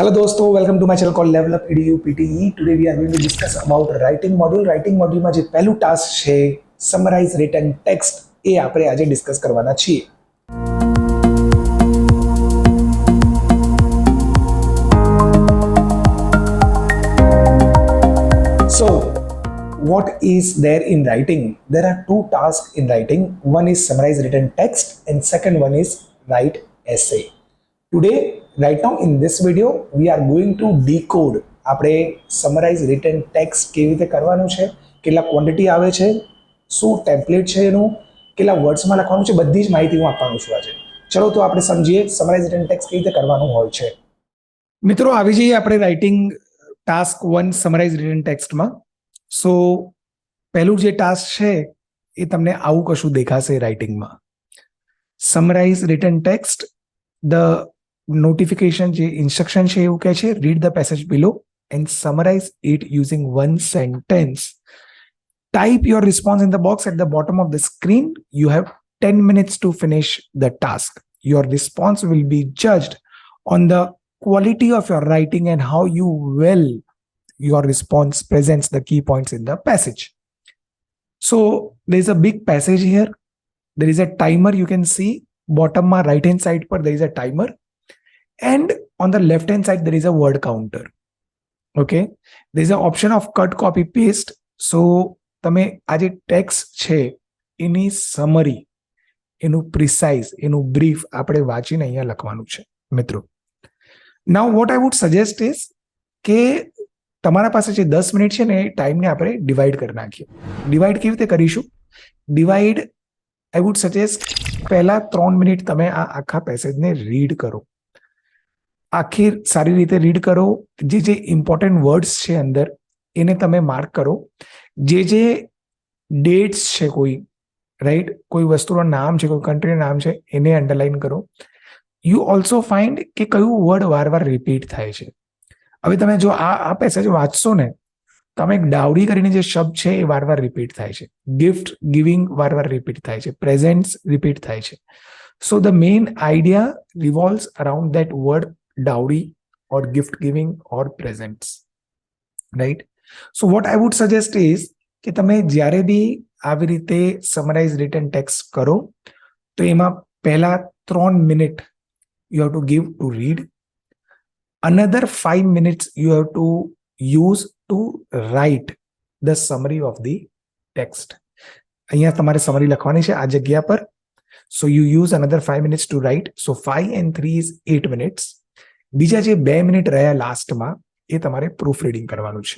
Hello दोस्तों, welcome to my channel called LevelUp Edu PTE. Today we are going to discuss about writing module. Writing module માં જે પહેલું task છે summarize written text એ આપણે આજે discuss કરવાના છીએ. So what is there in writing? There are two tasks in writing. One is summarize written text and second one is write essay. Today, right now in this video, we are going to decode આપણે summarize written text કેવી રીતે કરવાનું છે, કેટલા quantity આવે છે, શું template છે એનું, કેટલા વર્ડ્સમાં લખવાનું છે, બધી જ માહિતી હું આપવાનું છું આજે. ચલો તો આપણે સમજીએ summarize written text કેવી રીતે કરવાનું હોય છે. મિત્રો આવી જઈએ આપણે રાઇટિંગ ટાસ્ક 1 summarize written textમાં. સો પહેલું જે ટાસ્ક છે એ તમને આવું કશું દેખાશે રાઇટિંગમાં. summarize written text, the notification જે instruction છે એવું કહે છે read the passage below and summarize it using one sentence. Type your response in the box at the bottom of the screen. You have 10 minutes to finish the task. Your response will be judged on the quality of your writing and how well your response presents the key points in the passage. So there is a big passage here. There is a timer, you can see bottom ma right hand side par there is a timer. And on the left hand side, there is a word counter. Okay. There is an option of cut, copy, paste. So, તમે આ જે text છે એની summary, એનું precise, એનું brief આપણે વાંચીને અહીંયા લખવાનું છે મિત્રો. નાઉ what I would suggest is કે તમારા પાસે જે 10 મિનિટ છે ને એ ટાઈમને આપણે ડિવાઈડ કરી નાખીએ. ડિવાઈડ કેવી રીતે કરીશું? ડિવાઈડ આઈ વુડ સજેસ્ટ પહેલા 3 મિનિટ તમે આ આખા પેસેજને રીડ કરો. આખી સારી રીતે રીડ કરો. જે ઇમ્પોર્ટન્ટ વર્ડ્સ છે અંદર એને તમે માર્ક કરો. જે ડેટ્સ છે કોઈ રાઈટ, કોઈ વસ્તુનું નામ છે, કોઈ કન્ટ્રીનું નામ છે એને અંડરલાઈન કરો. યુ ઓલ્સો ફાઇન્ડ કે કયું વર્ડ વારવાર રિપીટ થાય છે. હવે તમે જો આ પેસેજ વાંચશો ને, તમે એક ડાવરી કરીને જે શબ્દ છે એ વારવાર રિપીટ થાય છે. ગિફ્ટ ગિવિંગ વારવાર રિપીટ થાય છે. પ્રેઝન્ટ્સ રિપીટ થાય છે. So the main idea revolves around that word dowry or gift giving or presents, right? So what I would suggest is કે તમે જ્યારે બી આવી રીતે summarize written text કરો તો એમાં પહેલા 3 minute you have to give to read. Another 5 minutes you have to use to write the summary of the text. અહીંયા તમારે summary લખવાની છે આ જગ્યા પર. So you use another 5 minutes to write. So 5 and 3 is 8 minutes. બીજા જે 2 minute રહ્યા લાસ્ટમાં એ તમારે પ્રૂફ રીડિંગ કરવાનું છે.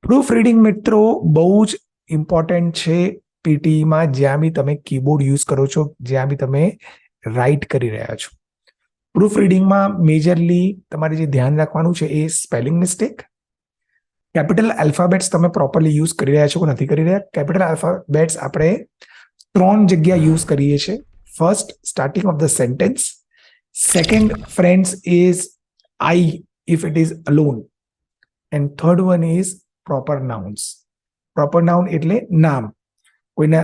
પ્રૂફ રીડિંગ મિત્રો બહુ જ ઇમ્પોર્ટન્ટ છે પીટીઈમાં, જ્યાં બી તમે કીબોર્ડ યુઝ કરો છો, જ્યાં બી તમે રાઇટ કરી રહ્યા છો. પ્રૂફ રીડિંગમાં મેજરલી તમારે જે ધ્યાન રાખવાનું છે એ સ્પેલિંગ મિસ્ટેક. કેપિટલ આલ્ફાબેટ્સ તમે પ્રોપરલી યુઝ કરી રહ્યા છો કે નથી કરી રહ્યા. કેપિટલ આલ્ફાબેટ્સ આપણે 3 જગ્યા યુઝ કરીએ છીએ. First, starting of the sentence. Second, friends, is I if it is alone. And third one is proper nouns. Proper noun એટલે નામ.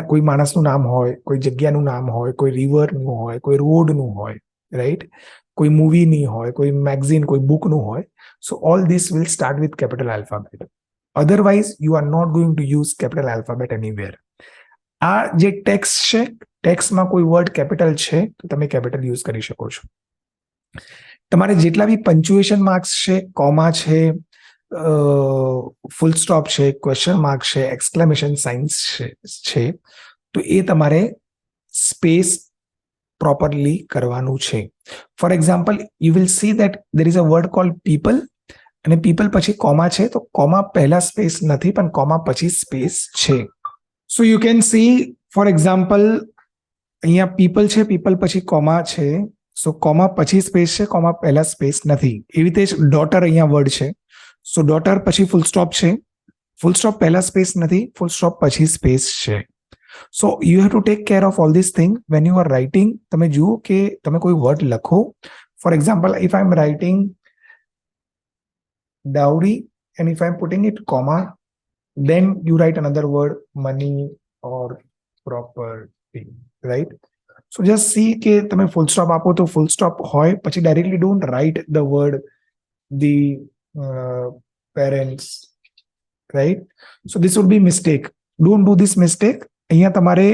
કોઈ માણસનું નામ હોય, કોઈ જગ્યાનું નામ હોય, કોઈ રિવરનું હોય, કોઈ રોડનું હોય, રાઈટ? કોઈ મૂવીની હોય, કોઈ મેગઝીન, કોઈ બુકનું હોય. So all this will start with capital alphabet. Otherwise, you are not going to use capital alphabet anywhere. આ જે ટેક્સ્ટ છે, ટેક્સ્ટમાં કોઈ વર્ડ કેપિટલ છે તો તમે કેપિટલ યુઝ કરી શકો છો. તમારે જેટલા બી પંચ્યુએશન માર્ક્સ છે, કોમા છે, ફૂલ સ્ટોપ છે, ક્વેશ્ચન માર્ક છે, એક્સક્લેમેશન સાઇન્સ છે તો એ તમારે સ્પેસ પ્રોપરલી કરવાનું છે. For example, you will see that there is a word cold people અને પીપલ પછી કોમા છે તો કોમા પહેલા સ્પેસ નથી પણ કોમા પછી સ્પેસ છે. So you can see for example અહીંયા પીપલ છે, પીપલ પછી કોમા છે, સો કોમા પછી સ્પેસ છે, કોમા પહેલા સ્પેસ નથી. એવી રીતે જ ડોટર અહીંયા વર્ડ છે, સો ડોટર પછી ફૂલ સ્ટોપ છે, ફૂલ સ્ટોપ પહેલા સ્પેસ નથી, ફૂલ સ્ટોપ પછી સ્પેસ છે. So you have to take care of all this thing when you are writing. તમે જુઓ કે તમે કોઈ વર્ડ લખો. For example, if I M writing dowry and if I am putting it comma, then you write another word, money or property, right? So just see કે તમે full stop આપો તો ફૂલ સ્ટોપ હોય, પછી directly don't write the word the parents, right? So this would be mistake. Don't do this mistake. અહીંયા તમારે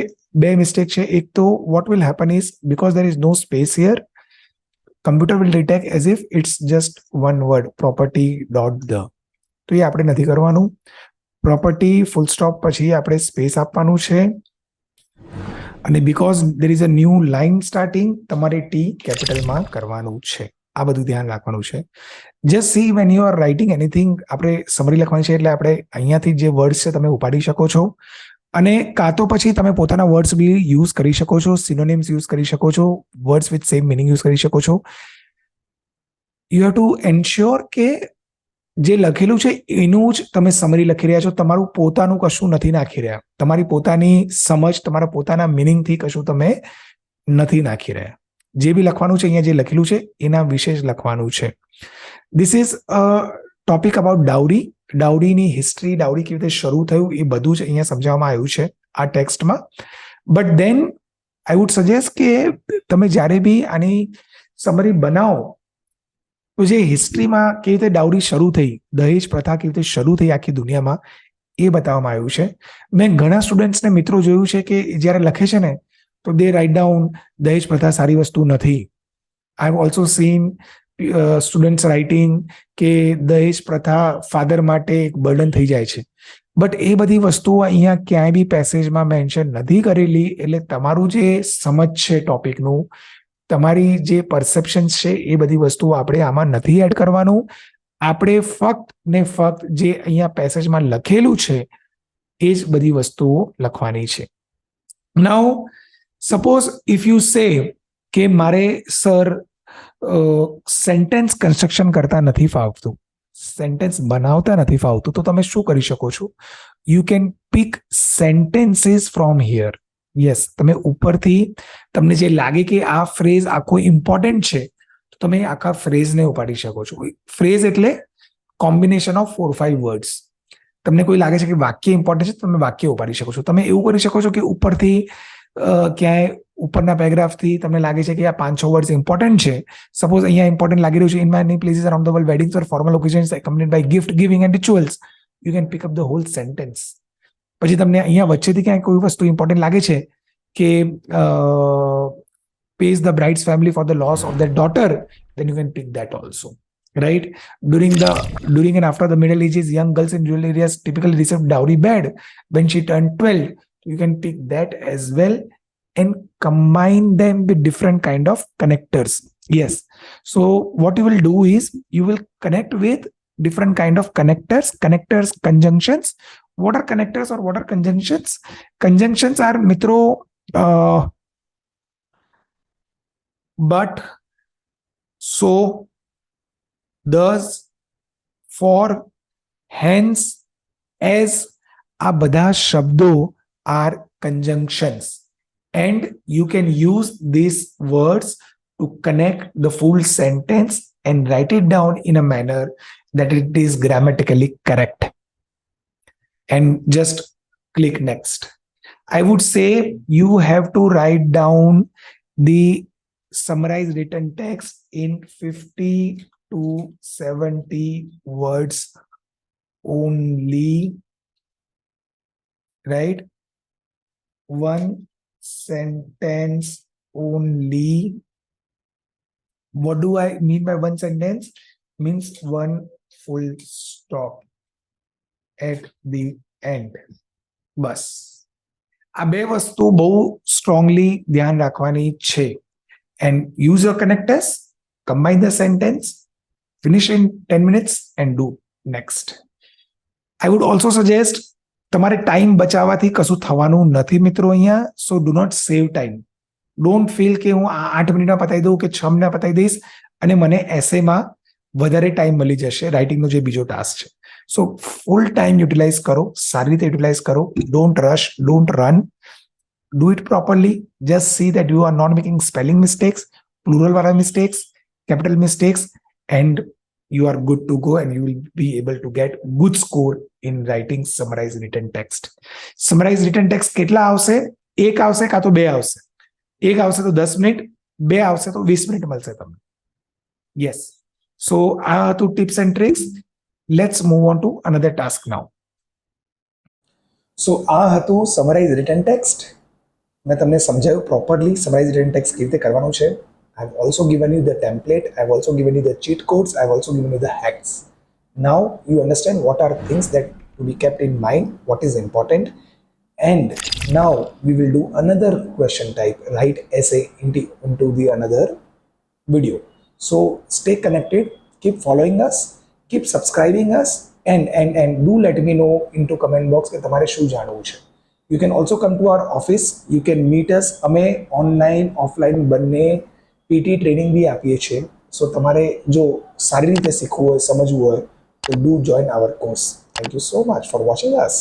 બે mistake છે. એક તો what will happen is, because there is no space here, computer will detect as if it's just one word, property dot the. તો એ આપણે નથી કરવાનું. પ્રોપર્ટી ફૂલ સ્ટોપ પછી આપણે સ્પેસ આપવાનું છે. અને because there is a new line starting, તમારે ટી કેપિટલમાં કરવાનું છે. આ બધું ધ્યાન રાખવાનું છે. Just see when you are writing anything, આપણે સમરી લખવાની છે એટલે આપણે અહીંયાથી જે વર્ડ્સ છે તમે ઉપાડી શકો છો. અને કાં તો પછી તમે પોતાના વર્ડ્સ બી યુઝ કરી શકો છો, સિનોનિમ્સ યુઝ કરી શકો છો, words with same meaning use કરી શકો છો. યુ હેવ ટુ એન્શ્યોર કે જે લખેલું છે એનું જ તમે સમરી લખી રહ્યા છો. તમારું પોતાનું કશું નથી નાખી રહ્યા. તમારી પોતાની સમજ, તમારા પોતાના મિનિંગથી કશું તમે નથી નાખી રહ્યા. જે બી લખવાનું છે અહીંયા જે લખેલું છે એના વિશે જ લખવાનું છે. This is a topic about dowry. ડાઉરીની હિસ્ટ્રી, ડાઉરી કેવી રીતે શરૂ થયું એ બધું જ અહીંયા સમજાવવામાં આવ્યું છે આ ટેક્સ્ટમાં. But then I would suggest કે તમે જ્યારે બી આની સમરી બનાવો તો જે હિસ્ટ્રીમાં કેવી રીતે ડાઉરી શરૂ થઈ, દહેજ પ્રથા કેવી રીતે શરૂ થઈ આખી દુનિયામાં, એ બતાવવામાં આવ્યું છે. મેં ઘણા સ્ટુડન્ટ્સને મિત્રો જોયું છે કે જ્યારે લખે છે ને તો દે રાઇટ ડાઉન દહેજ પ્રથા સારી વસ્તુ નથી. I have also scene students writing કે દહેજ પ્રથા ફાધર માટે એક બર્ડન થઈ જાય છે. બટ એ બધી વસ્તુઓ અહીંયા ક્યાંય બી પેસેજમાં મેન્શન નથી કરેલી. એટલે તમારું જે સમજ છે ટોપિકનું, તમારી જે પરસેપ્શન્સ છે એ બધી વસ્તુઓ આપણે આમાં નથી એડ કરવાનું. આપણે ફક્ત ને ફક્ત જે અહીંયા પેસેજમાં લખેલું છે એ જ બધી વસ્તુઓ લખવાની છે. નાઉ સપોઝ ઇફ યુ સે કે મારે સર સેન્ટેન્સ કન્સ્ટ્રક્શન કરતા નથી ફાવતું, સેન્ટેન્સ બનાવતા નથી ફાવતું, તો તમે શું કરી શકો છો? You can pick sentences from here. Yes, તમે ઉપરથી તમને જે લાગે કે આ ફ્રેઝ આખો ઇમ્પોર્ટન્ટ છે તો તમે આખા ફ્રેઝને ઉપાડી શકો છો. ફ્રેઝ એટલે કોમ્બિનેશન ઓફ 4-5 વર્ડ્સ. તમને કોઈ લાગે છે કે વાક્ય ઇમ્પોર્ટન્ટ છે તો તમે વાક્ય ઉપાડી શકો છો. તમે એવું કરી શકો છો કે ઉપરથી ક્યાંય ઉપરના પેરેગ્રાફથી તમને લાગે છે કે આ 5-6 વર્ડ્સ ઇમ્પોર્ટન્ટ છે. સપોઝ અહીંયા ઇમ્પોર્ટન્ટ લાગી રહ્યું છે, in many places around the world weddings or formal occasions accompanied by gift giving and rituals, you can pick up the whole sentence. પછી તમને અહીંયા વચ્ચેથી ક્યાંય કોઈ વસ્તુ ઇમ્પોર્ટન્ટ લાગે છે કે pays the bride's family for the loss of their daughter, then you can pick that also, right? During and after the Middle Ages, young girls in rural areas typically received dowry bed when she turned 12. You can pick that as well and combine them with different kind of connectors. Yes. So what you will do is you will connect with different kind of connectors, conjunctions. What are connectors or what are conjunctions? Conjunctions are mitro but, so, thus, for, hence, as. આ બધા શબ્દો are conjunctions and you can use these words to connect the full sentence and write it down in a manner that it is grammatically correct. And just click next. I would say you have to write down the summarize written text in 50 to 70 words only, right? One sentence only. What do I mean by one sentence? Means one full stop at the end. બસ આ બે વસ્તુ બહુ strongly ધ્યાન રાખવાની છે. And use your connectors, combine the sentence, finish in 10 minutes and do next. I would also suggest તમારે time બચાવવાથી કશું થવાનું નથી મિત્રો અહીંયા. So do not save time. Don't feel કે હું 8 મિનિટમાં પતાવી દઉં કે 6 મિનિટમાં પતાવી દઈશ અને મને એસેમાં વધારે ટાઈમ મળી જશે રાઇટિંગનો જે બીજો ટાસ્ક છે. સો ફૂલ ટાઈમ યુટિલાઇઝ કરો, સારી રીતે યુટિલાઇઝ કરો. Don't rush, don't run. Do it properly. Just see that you are not making spelling mistakes, plural wala mistakes, capital mistakes, and you are good to go and you will be able to get good score in writing summarized written text. Summarized written text કેટલા આવશે? એક આવશે કાં તો બે આવશે. એક આવશે તો 10 મિનિટ, બે આવશે તો 20 મિનિટ મળશે તમને. યસ, So આ હતું tips and tricks. Let's move on to another task now. So આ હતું summarize written text. મેં તમને સમજાવ્યું properly summarize written text કેવી રીતે કરવાનું છે. I've also given you the template. I've also given you the cheat codes. I've also given you the hacks. Now you understand what are things that to be kept in mind, what is important. And now we will do another question type, write essay into the another video. So stay connected, keep following us, keep subscribing us, and do let me know into comment box કે તમારે શું જાણવું છે. You can also come to our office. You can meet us. અમે online offline બંને PT training બી આપીએ છીએ. સો તમારે જો સારી રીતે શીખવું હોય, સમજવું હોય, તો do join our course. Thank you so much for watching us.